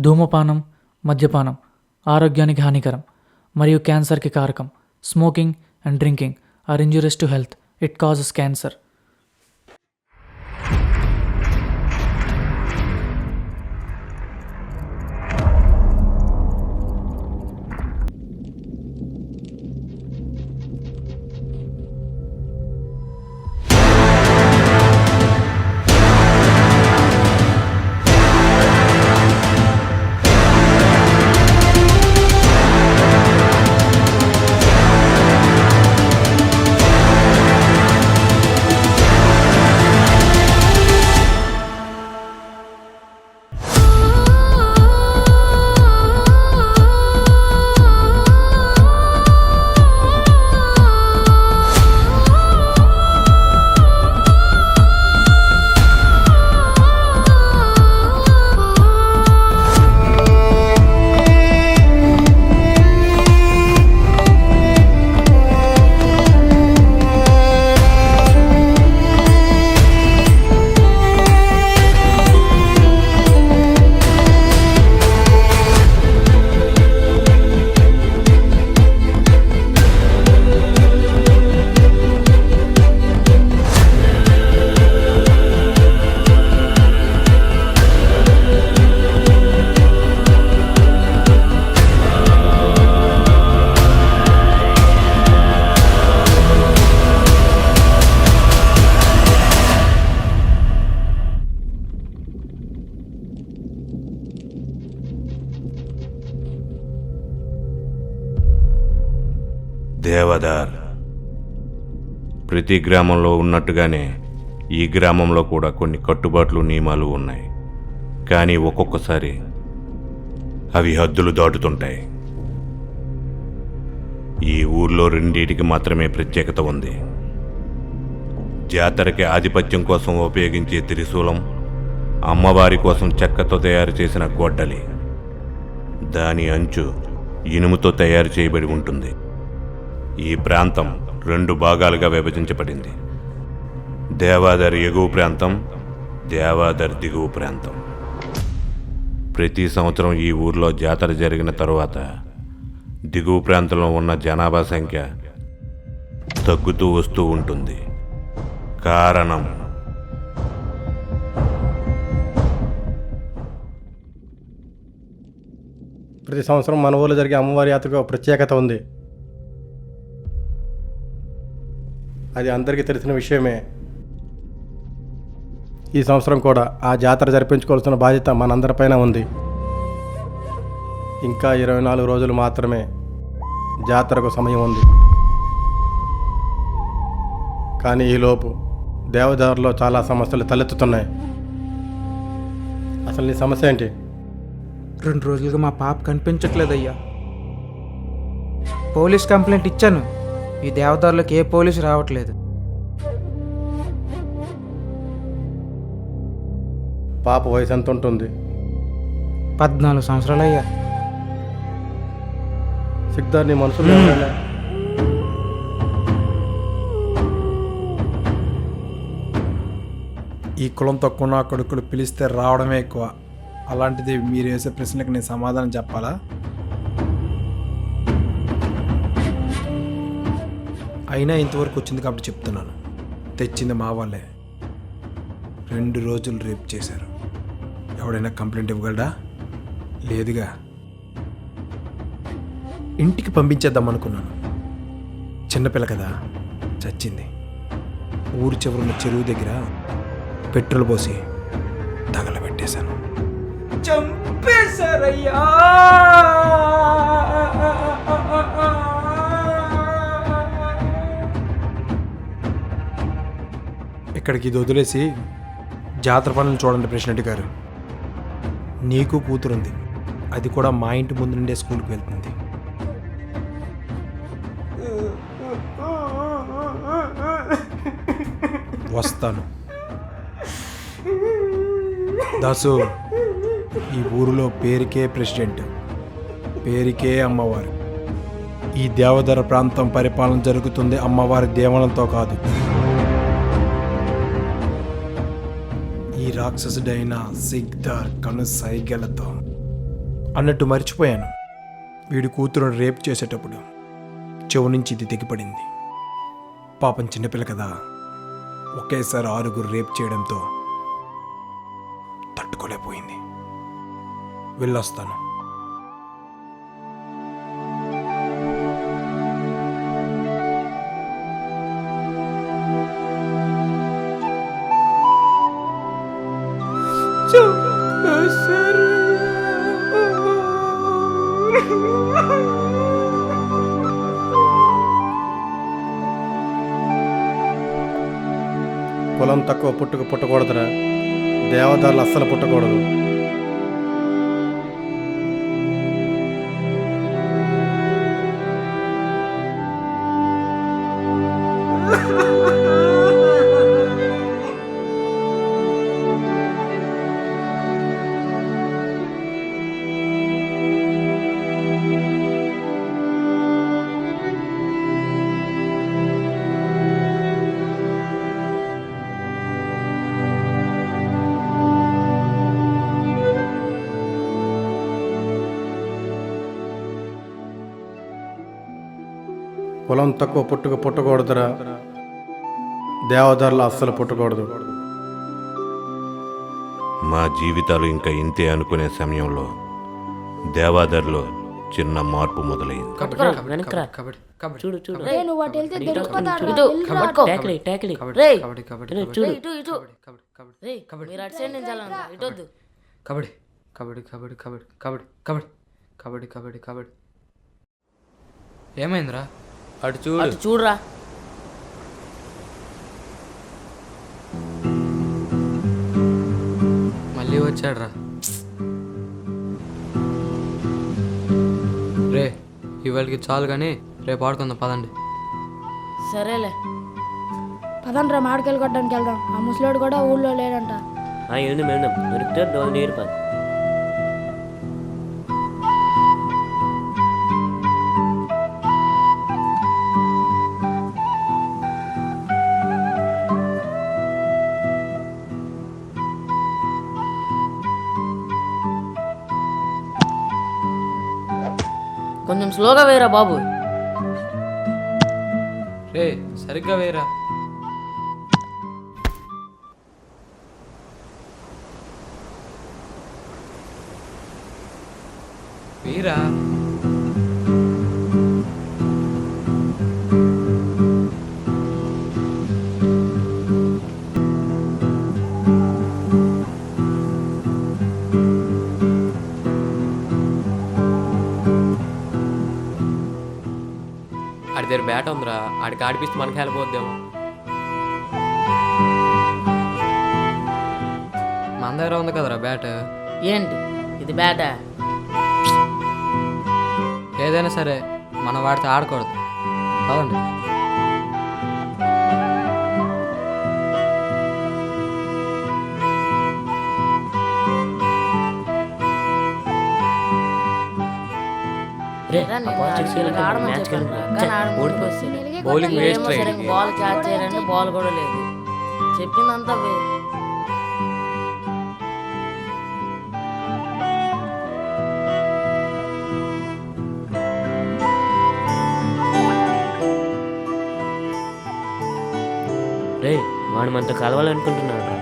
ధూమపానం, మద్యపానం ఆరోగ్యానికి హానికరం మరియు క్యాన్సర్కి కారకం. Smoking and drinking are injurious to health. It causes cancer. దేవదార్ ప్రతి గ్రామంలో ఉన్నట్టుగానే ఈ గ్రామంలో కూడా కొన్ని కట్టుబాట్లు నియమాలు ఉన్నాయి. కానీ ఒక్కొక్కసారి అవి హద్దులు దాటుతుంటాయి. ఈ ఊర్లో రెండింటికి మాత్రమే ప్రత్యేకత ఉంది. జాతరకి ఆధిపత్యం కోసం ఉపయోగించే త్రిశూలం, అమ్మవారి కోసం చెక్కతో తయారు చేసిన గొడ్డలి. దాని అంచు ఇనుముతో తయారు చేయబడి ఉంటుంది. ఈ ప్రాంతం 2 భాగాలుగా విభజించబడింది. దేవాదర్ ఎగువ ప్రాంతం, దేవాదర్ దిగువ ప్రాంతం. ప్రతి సంవత్సరం ఈ ఊర్లో జాతర జరిగిన తరువాత దిగువ ప్రాంతంలో ఉన్న జనాభా సంఖ్య తగ్గుతూ వస్తూ ఉంటుంది. కారణం ప్రతి సంవత్సరం మన ఊళ్ళో జరిగే అమ్మవారి యాత్రకు ఒక ప్రత్యేకత ఉంది. అది అందరికీ తెలిసిన విషయమే. ఈ సంవత్సరం కూడా ఆ జాతర జరిపించుకోవాల్సిన బాధ్యత మనందరిపైన ఉంది. ఇంకా 24 రోజులు మాత్రమే జాతరకు సమయం ఉంది. కానీ ఈలోపు దేవదారులో చాలా సమస్యలు తలెత్తుతున్నాయి. అసలు నీ సమస్య ఏంటి? 2 రోజులుగా మా పాప కనిపించట్లేదయ్యా. పోలీస్ కంప్లైంట్ ఇచ్చాను. ఈ దేవదారులకు ఏ పోలీసు రావట్లేదు. పాప వయసు ఎంత ఉంటుంది? 14 సంవత్సరాలయ్యా. సిగ్దార్, నీ మనసులో ఏమైనా? ఈ కులం తక్కువ నా కొడుకులు పిలిస్తే రావడమే ఎక్కువ. అలాంటిది మీరు వేసే ప్రశ్నలకు నేను సమాధానం చెప్పాలా? అయినా ఇంతవరకు వచ్చింది కాబట్టి చెప్తున్నాను. తెచ్చింది మా వాళ్ళే. 2 రోజులు రేపు చేశారు. ఎవడైనా కంప్లైంట్ ఇవ్వగలడా? లేదుగా. ఇంటికి పంపించేద్దాం అనుకున్నాను. చిన్నపిల్ల కదా, చచ్చింది. ఊరు చివరున్న చెరువు దగ్గర పెట్రోల్ పోసి తగలబెట్టేశాను. చంపేశారయ్యా. ఇక్కడికి ఇది వదిలేసి జాతర పనులు చూడండి ప్రెసిడెంట్ గారు. నీకు కూతురుంది. అది కూడా మా ఇంటి ముందు నుండే స్కూల్కి వెళ్తుంది. వస్తాను. దాసు, ఈ ఊరిలో పేరుకే ప్రెసిడెంట్, పేరుకే అమ్మవారు. ఈ దేవదర ప్రాంతం పరిపాలన జరుగుతుంది అమ్మవారి దేవనంతో కాదు, ఈ రాక్షసుడైన సిగ్దార్ కను సైగలతో. అన్నట్టు మర్చిపోయాను. వీడి కూతురుని రేప్ చేసేటప్పుడు చెవు నుంచి ఇది తెగిపడింది. పాపం చిన్నపిల్ల కదా, ఒకేసారి 6 రేప్ చేయడంతో తట్టుకోలేకపోయింది. వెళ్ళొస్తాను. కులం తక్కువ పుట్టకూడదురా. దేవదారులు అస్సలు పుట్టకూడదు. కులం తక్కువ పుట్టకూడదురా. దేవదారులు అస్సలు పుట్టకూడదు. మా జీవితాలు ఇంకా ఇంతే అనుకునే సమయంలో దేవాదర్లో చిన్న మార్పు మొదలైంది. చూడు చూడు రేయ్, నువ్వు అటు వెళ్తే దొరికిపోతాడురా. ఇటు వెళ్ళిరా. పట్టుకో. టాకిలి రేయ్ చూడు రేయ్ మీరు అటు సైడ్ నుంచి వెళ్ళండి, ఇటు వద్దు. కబడ్డీ కబడ్డీ కబడ్డీ కబడ్డీ కబడ్డీ కబడ్డీ కబడ్డీ కబడ్డీ కబడ్డీ. ఏమైందిరా? అటు చూడురా. మళ్ళీ వచ్చాడురా. రే ఇవాళకి చాలు కానీ రేపు ఆడుకుందాం పదండి. సరేలే. పదండ్రా, మామిడికాయలు కొట్టడానికి వెళ్దాం. ఆ ముసలోడు కూడా ఊళ్ళో లేడంట. వెళ్దాం దొరికితే నీరు పని. కొంచెం స్లోగా వేయరా బాబు. రే సరిగ్గా వేరా. వీరా ఆడి దగ్గర బ్యాట్ ఉందిరా, ఆడికి ఆడిపిస్తే మనకి వెళ్ళిపోద్దేమో. మన దగ్గర ఉంది కదరా బ్యాట్. ఏంటి ఇది బ్యాటా? ఏదైనా సరే మనం వాడితే ఆడకూడదు. పదండి. బౌలింగ్ వేస్ట్ బాల్ క్యాచ్ చేయాలంటే బాల్ కూడా లేదు. చెప్పిందంతా రే వాడు మనతో కలవాలనుకుంటున్నాడు.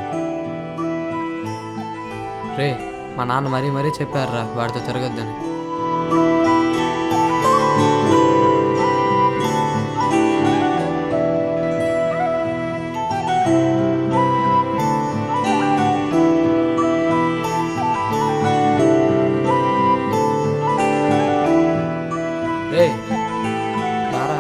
రే మా నాన్న మరీ మరీ చెప్పారురా వాడితో తిరగొద్దని. రే రారా.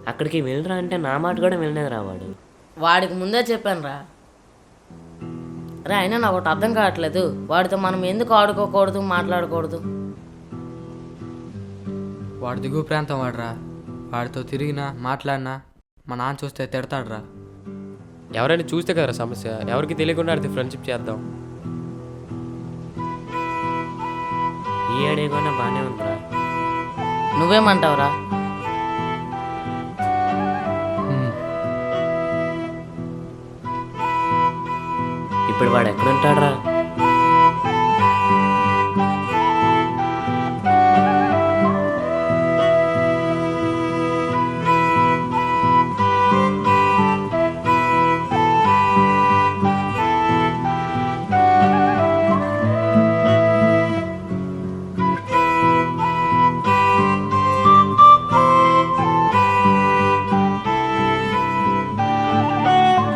అక్కడికి వెళ్ళరా అంటే నా మాట కూడా వెళ్ళలేదు రా వాడు. వాడికి ముందే చెప్పాను రా. రా అయినా నాకు ఒకటి అర్థం కావట్లేదు, వాడితో మనం ఎందుకు ఆడుకోకూడదు, మాట్లాడకూడదు? వాడు దిగువ ప్రాంతం వాడురా. వాడితో తిరిగినా మాట్లాడినా మా నాన్న చూస్తే తిడతాడురా. ఎవరైనా చూస్తే కదరా సమస్య, ఎవరికి తెలియకుండా ఆడితే ఫ్రెండ్షిప్ చేద్దాం. ఈ ఐడియా కూడా బాగానే ఉందిరా. నువ్వేమంటావురా? ఇప్పుడు వాడు ఎక్కడుంటాడ్రా?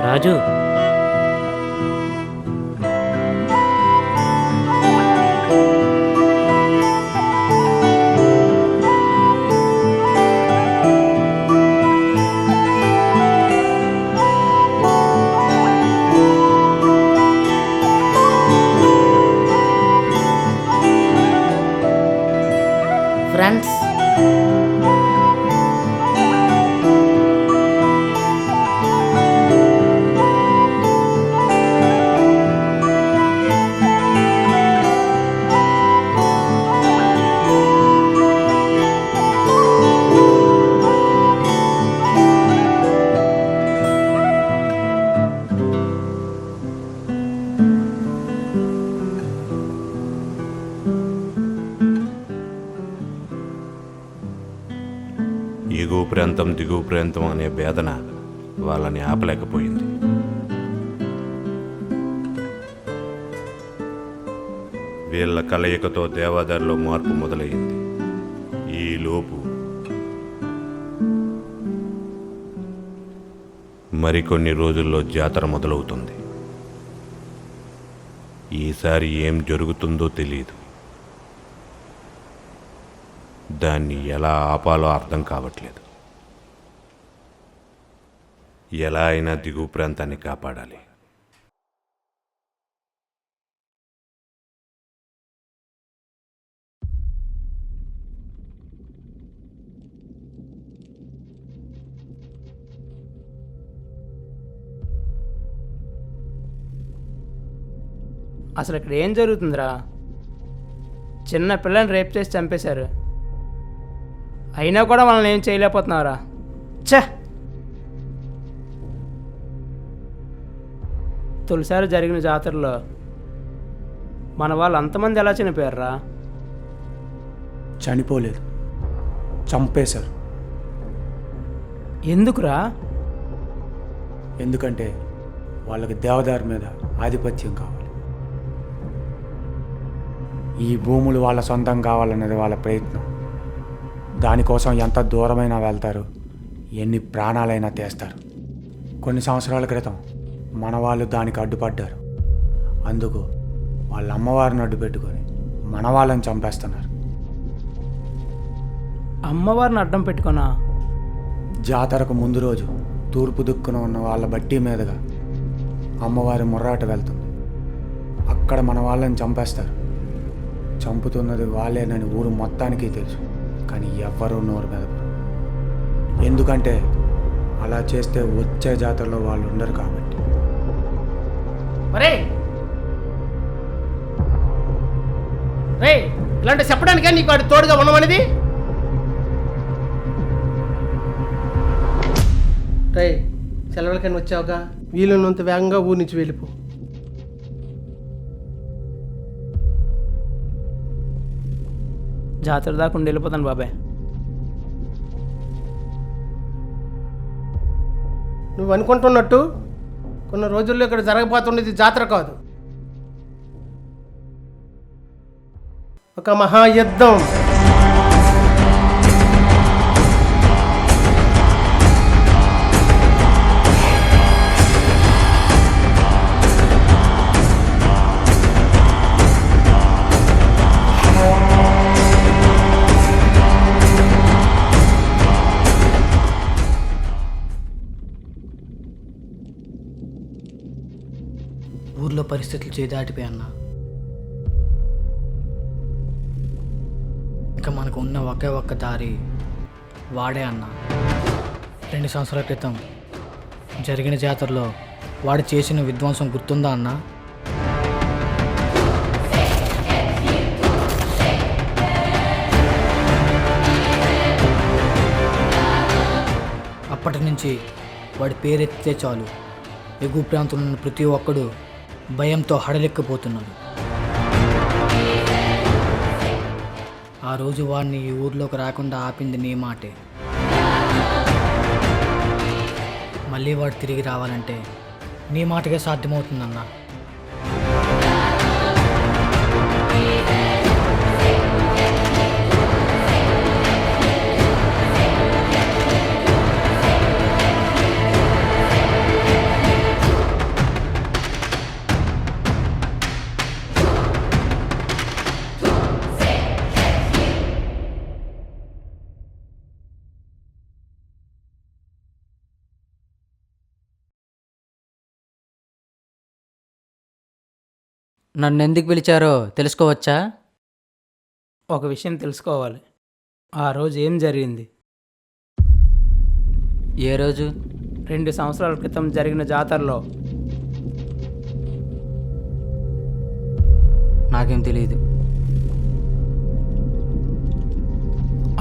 రాజు, ఫ్రెండ్స్, ఎగువ ప్రాంతం దిగువ ప్రాంతం అనే వేదన వాళ్ళని ఆపలేకపోయింది. వీళ్ళ కలయికతో దేవాదారిలో మార్పు మొదలైంది. ఈలోపు మరికొన్ని రోజుల్లో జాతర మొదలవుతుంది. ఈసారి ఏం జరుగుతుందో తెలియదు. దాన్ని ఎలా ఆపాలో అర్థం కావట్లేదు. ఎలా అయినా దిగువ ప్రాంతాన్ని కాపాడాలి. అసలు ఇక్కడ ఏం జరుగుతుందిరా? చిన్న పిల్లని రేప్ చేసి చంపేశారు, అయినా కూడా మనల్ని ఏం చేయలేకపోతున్నారా? ఛే! తొలిసారి జరిగిన జాతరలో మన వాళ్ళు అంతమంది ఎలా చనిపోయారా? చనిపోలేదు, చంపేశారు. ఎందుకురా? ఎందుకంటే వాళ్ళకి దేవదారి మీద ఆధిపత్యం కావాలి. ఈ భూములు వాళ్ళ సొంతం కావాలన్నది వాళ్ళ ప్రయత్నం. దానికోసం ఎంత దూరమైనా వెళ్తారు, ఎన్ని ప్రాణాలైనా తీస్తారు. కొన్ని సంవత్సరాల క్రితం మన వాళ్ళు దానికి అడ్డుపడ్డారు. అందుకు వాళ్ళ అమ్మవారిని అడ్డు పెట్టుకొని మన వాళ్ళని చంపేస్తున్నారు. అమ్మవారిని అడ్డం పెట్టుకున్నా? జాతరకు ముందు రోజు తూర్పు దిక్కున ఉన్న వాళ్ళ బట్టి మీదుగా అమ్మవారి ముర్రాట వెళ్తుంది. అక్కడ మన వాళ్ళని చంపేస్తారు. చంపుతున్నది వాళ్ళేనని ఊరు మొత్తానికి తెలుసు, కానీ ఎవ్వరూ నోరు మెదపరు. ఎందుకంటే అలా చేస్తే వచ్చే జాతరలో వాళ్ళు ఉండరు కాబట్టి. మరే రే, ఇలాంటి చెప్పడానికే నీకు వాడు తోడుగా ఉండమనేది? రే, సెలవులకని వచ్చావుగా, వీలున్నంత వేగంగా ఊరి నుంచి వెళ్ళిపో. జాతర దాకా ఉండి వెళ్ళిపోతాను బాబాయ్. నువ్వు అనుకుంటున్నట్టు కొన్ని రోజుల్లో ఇక్కడ జరగబోతున్నది జాతర కాదు, ఒక మహాయుద్ధం. ఊర్లో పరిస్థితులు చేదాటిపోయి అన్నా. ఇంకా మనకు ఉన్న ఒకే ఒక్క దారి వాడే అన్నా. 2 సంవత్సరాల క్రితం జరిగిన జాతరలో వాడు చేసిన విధ్వంసం గుర్తుందా అన్నా? అప్పటి నుంచి వాడి పేరెత్తితే చాలు ఎగువ ప్రాంతంలో ఉన్న ప్రతి ఒక్కడు భయంతో హడలెక్కిపోతున్నాడు. ఆ రోజు వాడిని ఈ ఊర్లోకి రాకుండా ఆపింది నీ మాటే. మళ్ళీ వాడు తిరిగి రావాలంటే నీ మాటకే సాధ్యమవుతుందన్నా. నన్ను ఎందుకు పిలిచారో తెలుసుకోవచ్చా? ఒక విషయం తెలుసుకోవాలి. ఆ రోజు ఏం జరిగింది? ఏ రోజు? 2 సంవత్సరాల క్రితం జరిగిన జాతరలో. నాకేం తెలియదు.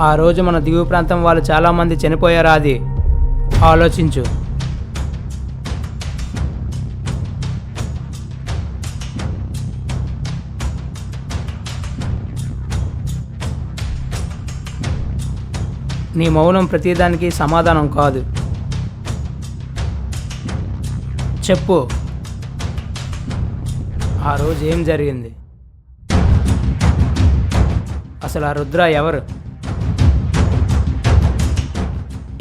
ఆ రోజు మన దిగువ ప్రాంతం వాళ్ళు చాలామంది చనిపోయారా? అది ఆలోచించు. నీ మౌనం ప్రతిదానికి సమాధానం కాదు. చెప్పు, ఆ రోజు ఏం జరిగింది? అసలు ఆ రుద్ర ఎవరు?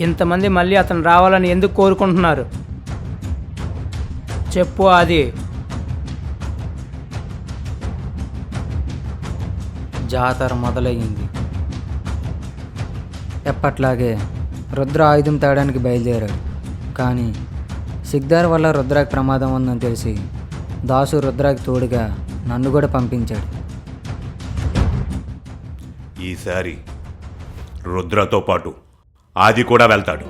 ఇంతమంది మళ్ళీ అతను రావాలని ఎందుకు కోరుకుంటున్నారు? చెప్పు. అది జాతర మొదలయ్యింది. ఎప్పట్లాగే రుద్ర ఆయుధం తేడానికి బయలుదేరాడు. కానీ సిగ్దార్ వల్ల రుద్రాకి ప్రమాదం ఉందని తెలిసి దాసు రుద్రాకి తోడుగా నన్ను కూడా పంపించాడు. ఈసారి రుద్రతో పాటు ఆది కూడా వెళ్తాడు.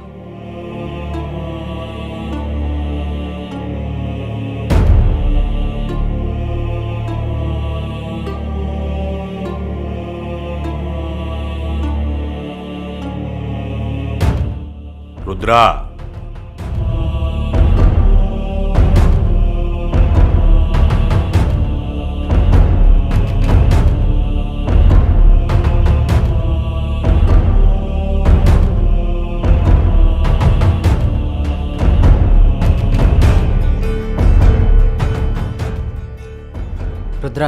రుద్రా, రుద్ర,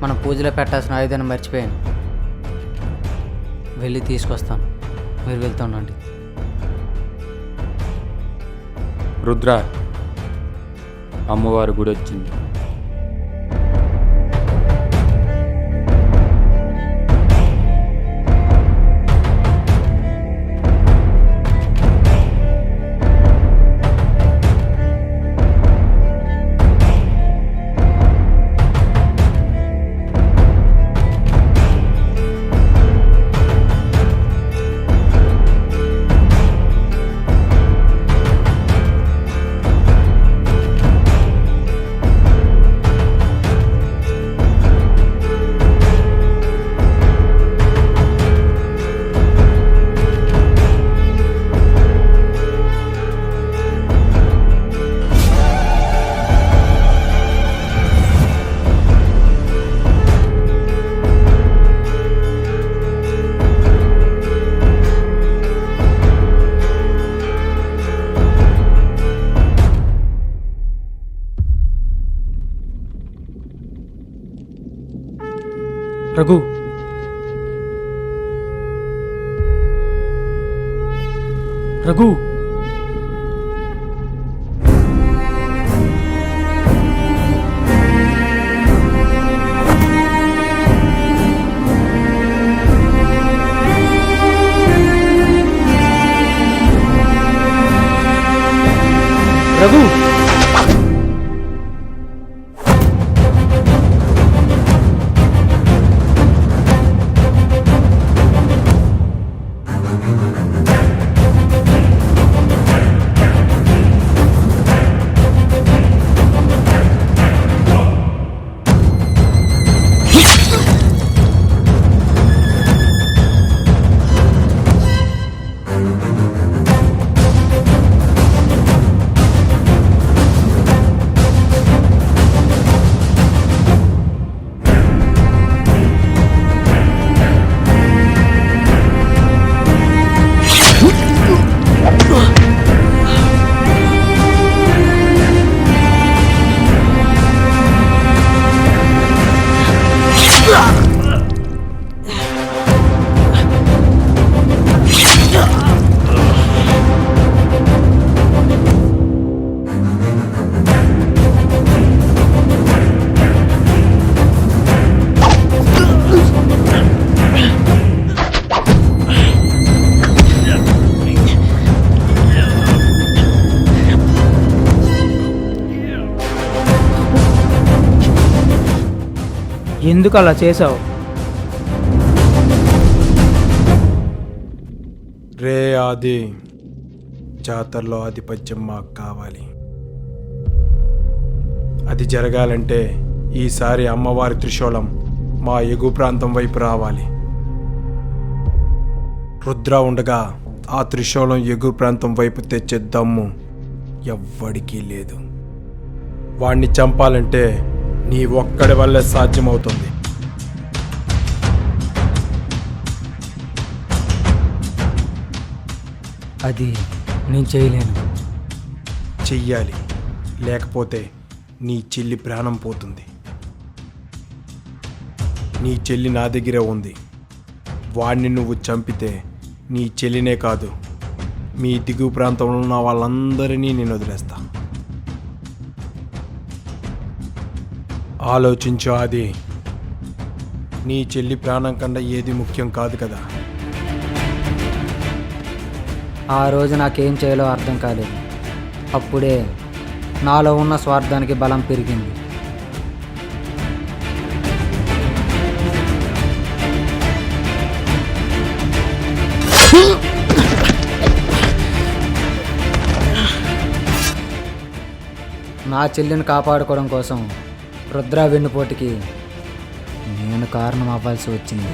మనం పూజలో పెట్టాల్సిన ఆయుధాన్ని మర్చిపోయాను. వెళ్ళి తీసుకొస్తాను. మీరు వెళ్తుండండి. రుద్ర, అమ్మవారి గుడి వచ్చింది. రఘు, రఘు, రఘు. ఎందుకు అలా చేసావు? రే ఆది, జాతరలో ఆధిపత్యం మాకు కావాలి. అది జరగాలంటే ఈసారి అమ్మవారి త్రిశూలం మా ఎగువ ప్రాంతం వైపు రావాలి. రుద్ర ఉండగా ఆ త్రిశూలం ఎగువ ప్రాంతం వైపు తెచ్చే దమ్ము ఎవ్వడికీ లేదు. వాణ్ణి చంపాలంటే నీ ఒక్కడి వల్లే సాధ్యమవుతుంది. అది నేను చేయలేను. చెయ్యాలి, లేకపోతే నీ చెల్లి ప్రాణం పోతుంది. నీ చెల్లి నా దగ్గరే ఉంది. వాణ్ణి నువ్వు చంపితే నీ చెల్లినే కాదు, మీ దిగువ ప్రాంతంలో ఉన్న వాళ్ళందరినీ నేను వదిలేస్తా. ఆలోచించు ఆది, నీ చెల్లి ప్రాణం కన్నా ఏది ముఖ్యం కాదు కదా. ఆ రోజు నాకేం చేయాలో అర్థం కాలేదు. అప్పుడే నాలో ఉన్న స్వార్థానికి బలం పెరిగింది. నా చెల్లిని కాపాడుకోవడం కోసం రుద్ర వెన్నుపోటుకి నేను కారణం అవ్వాల్సి వచ్చింది.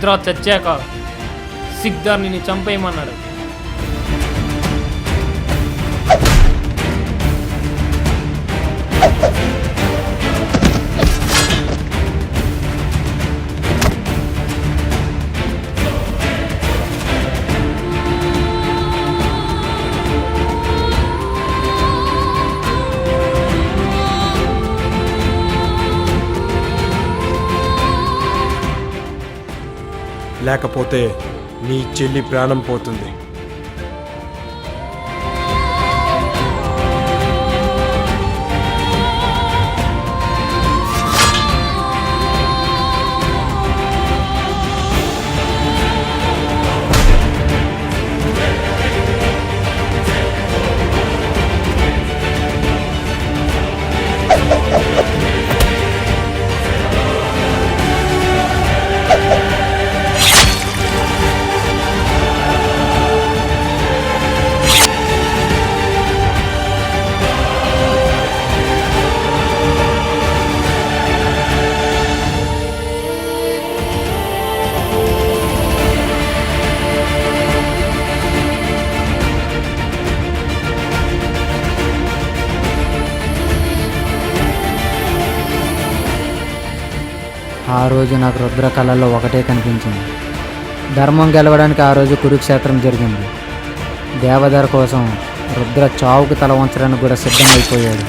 రుద్ర చచ్చాక సిగ్దార్ నిన్ను చంపేయమన్నాడు. లేకపోతే నీ చెల్లి ప్రాణం పోతుంది. ఆ రోజు నాకు రుద్ర కళల్లో ఒకటే కనిపించింది. ధర్మం గెలవడానికి ఆ రోజు కురుక్షేత్రం జరిగింది. దేవదర కోసం రుద్ర చావుకు తల వంచడానికి కూడా సిద్ధమైపోయాడు.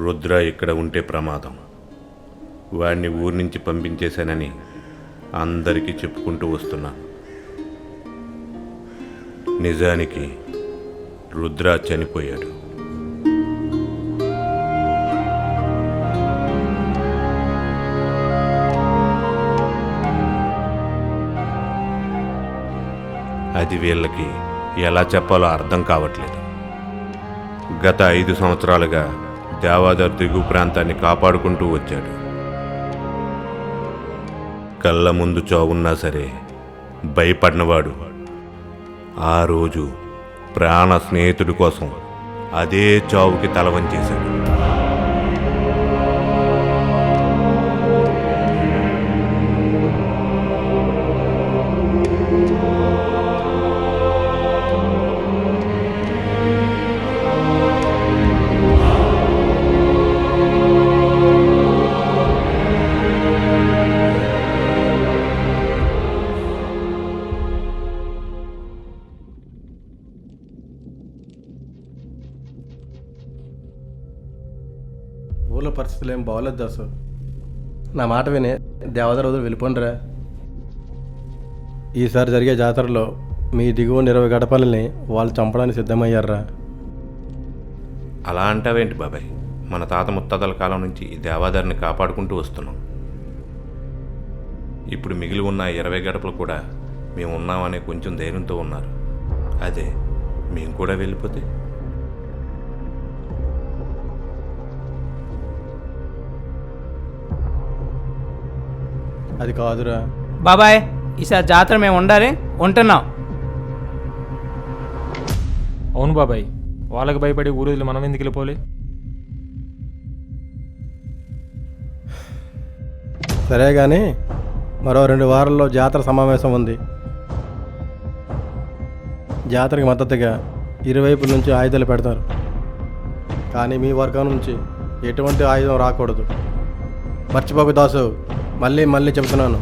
రుద్ర ఇక్కడ ఉంటే ప్రమాదం. వాడిని ఊరి నుంచి పంపించేశానని అందరికీ చెప్పుకుంటూ వస్తున్నాను. నిజానికి రుద్ర చనిపోయాడు. అది వీళ్ళకి ఎలా చెప్పాలో అర్థం కావట్లేదు. గత 5 సంవత్సరాలుగా దేవాదర్ దిగువ ప్రాంతాన్ని కాపాడుకుంటూ వచ్చాడు. కళ్ళ ముందు చావున్నా సరే భయపడినవాడు ఆ రోజు ప్రాణ స్నేహితుడి కోసం అదే చావుకి తలవంచేశాడు. ఊళ్ళో పరిస్థితులు ఏం బాగోలేదు దాసు. నా మాట విని దేవదారు రోజులు వెళ్ళిపోండిరా. ఈసారి జరిగే జాతరలో మీ దిగువ 20 గడపల్ని వాళ్ళు చంపడానికి సిద్ధమయ్యారా. అలా అంటావేంటి బాబాయ్? మన తాత ముత్తాతల కాలం నుంచి ఈ దేవాదారిని కాపాడుకుంటూ వస్తున్నాం. ఇప్పుడు మిగిలి ఉన్న 20 గడపలు కూడా మేము ఉన్నామనే కొంచెం ధైర్యంతో ఉన్నారు. అదే మేము కూడా వెళ్ళిపోతే అది కాదురా. బాబాయ్ ఈసారి జాతర మేము ఉండాలి, ఉంటున్నాం. అవును బాబాయ్, వాళ్ళకి భయపడి ఊరిలో మనం ఎందుకు వెళ్ళిపోలే? సరే కానీ మరో 2 వారాల్లో జాతర సమావేశం ఉంది. జాతరకి మద్దతుగా ఇరువైపుల నుంచి ఆయుధాలు పెడతారు. కానీ మీ వర్గం నుంచి ఎటువంటి ఆయుధం రాకూడదు. మర్చిపోకు దాసు, మళ్ళీ మళ్ళీ చెబుతున్నాను.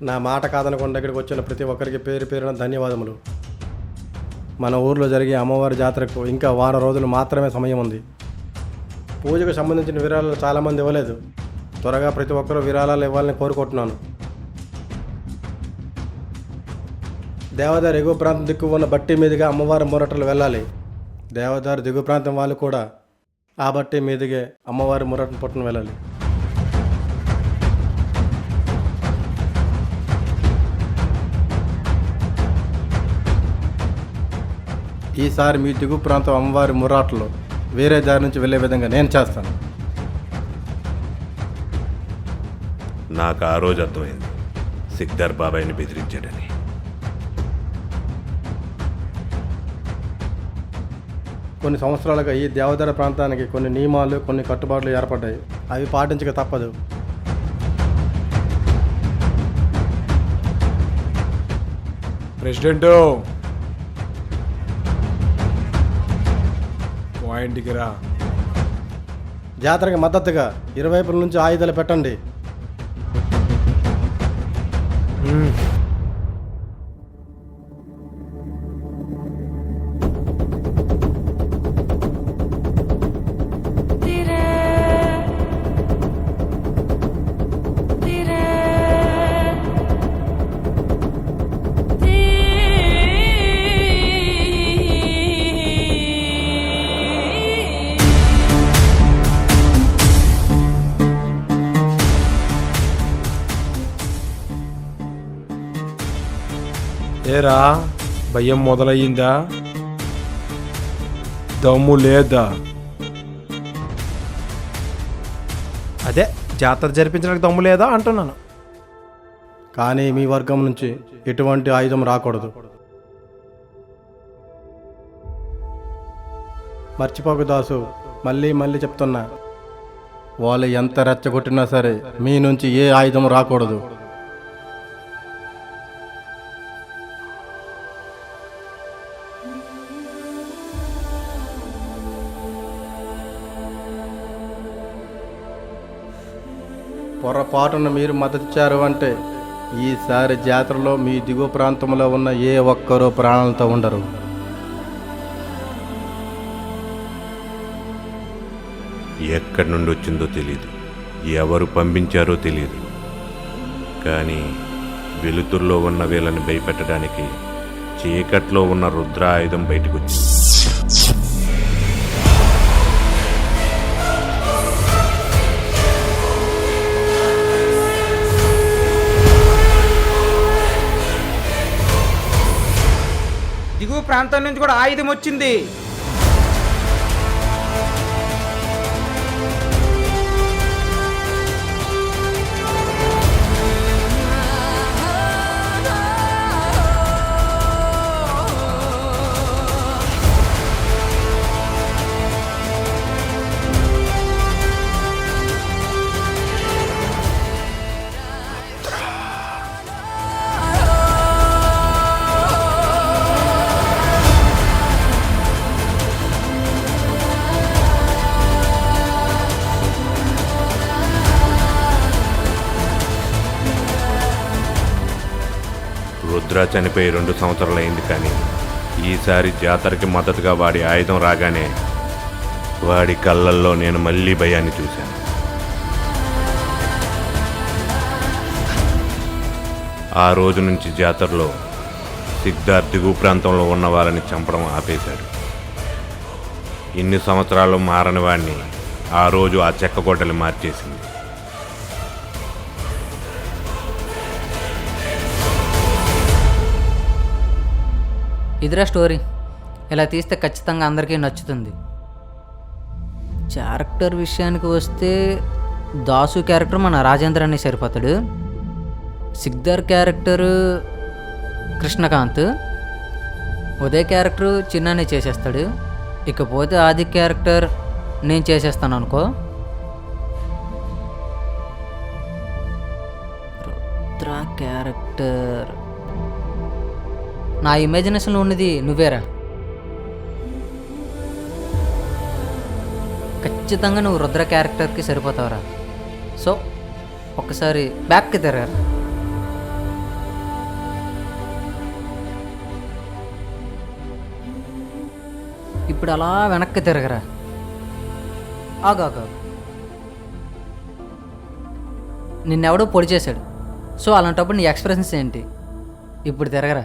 నా మాట కాదనకుండా ఇక్కడికి వచ్చిన ప్రతి ఒక్కరికి పేరు పేరున ధన్యవాదములు. మన ఊర్లో జరిగే అమ్మవారి జాతరకు ఇంకా వారం రోజులు మాత్రమే సమయం ఉంది. పూజకు సంబంధించిన విరాళాలు చాలామంది ఇవ్వలేదు. త్వరగా ప్రతి ఒక్కరూ విరాళాలు ఇవ్వాలని కోరుకుంటున్నాను. దేవదారి ఎగువ ప్రాంతం దిక్కు ఉన్న బట్టి మీదుగా అమ్మవారి మురటలు వెళ్ళాలి. దేవదారి దిగువ ప్రాంతం వాళ్ళు కూడా ఆ బట్టి మీదుగా అమ్మవారి మురటను పుట్టును వెళ్ళాలి. ఈసారి మీ దిగువ ప్రాంతం అమ్మవారి మురాట్లో వేరే దారి నుంచి వెళ్ళే విధంగా నేను చేస్తాను. నాకు ఆ రోజు అర్థమైంది సిక్దార్ బాబాయిని బెదిరించాడని. కొన్ని సంవత్సరాలుగా ఈ దేవదార ప్రాంతానికి కొన్ని నియమాలు, కొన్ని కట్టుబాట్లు ఏర్పడ్డాయి. అవి పాటించక తప్పదు. ప్రెసిడెంటు పాయింట్కి రా. జాతరకి మద్దతుగా ఇరువైపుల నుంచి ఆయుధాలు పెట్టండి. ఏరా భయం మొదలయ్యిందా? దమ్ము లేదా? అదే జాతర జరిపించడానికి దమ్ము లేదా అంటున్నాను. కానీ మీ వర్గం నుంచి ఎటువంటి ఆయుధం రాకూడదు. మర్చిపోకు దాసు, మళ్ళీ మళ్ళీ చెప్తున్నా, వాళ్ళు ఎంత రెచ్చగొట్టినా సరే మీ నుంచి ఏ ఆయుధం రాకూడదు. పొరపాటున మీరు మద్దతిచ్చారు అంటే ఈసారి జాతరలో మీ దిగువ ప్రాంతంలో ఉన్న ఏ ఒక్కరూ ప్రాణాలతో ఉండరు. ఎక్కడి నుండి వచ్చిందో తెలియదు, ఎవరు పంపించారో తెలియదు. కానీ వెలుతురులో ఉన్న వీళ్ళని భయపెట్టడానికి చీకట్లో ఉన్న రుద్ర ఆయుధం బయటకు వచ్చింది. ప్రాంతం నుంచి కూడా ఆయుధం వచ్చింది. రుద్ర చనిపోయి 2 సంవత్సరాలైంది, కానీ ఈసారి జాతరకి మద్దతుగా వాడి ఆయుధం రాగానే వాడి కళ్ళల్లో నేను మళ్ళీ భయాన్ని చూశాను. ఆ రోజు నుంచి జాతరలో సిద్ధార్థ్ దిగువ ప్రాంతంలో ఉన్న వాళ్ళని చంపడం ఆపేశాడు. ఇన్ని సంవత్సరాలు మారని వాడిని ఆ రోజు ఆ చెక్క గొడ్డలి మార్చేసింది. ఇదిరా స్టోరీ. ఇలా తీస్తే ఖచ్చితంగా అందరికీ నచ్చుతుంది. క్యారెక్టర్ విషయానికి వస్తే దాసు క్యారెక్టర్ మన రాజేంద్ర అనే సరిపోతాడు. సిద్ధార్థ్ క్యారెక్టర్ కృష్ణకాంత్. ఉదయ్ క్యారెక్టర్ చిన్నానే చేసేస్తాడు. ఇకపోతే ఆది క్యారెక్టర్ నేను చేసేస్తాను అనుకో. రుద్ర క్యారెక్టర్ నా ఇమాజినేషన్లో ఉన్నది నువ్వేరా. ఖచ్చితంగా నువ్వు రుద్ర క్యారెక్టర్కి సరిపోతావురా. సో ఒక్కసారి బ్యాక్కి తిరగరా. ఇప్పుడు అలా వెనక్కి తిరగరా. ఆగాగా. నిన్నెవడో పొడి చేశాడు. సో అలాంటప్పుడు నీ ఎక్స్ప్రెషన్స్ ఏంటి? ఇప్పుడు తిరగరా.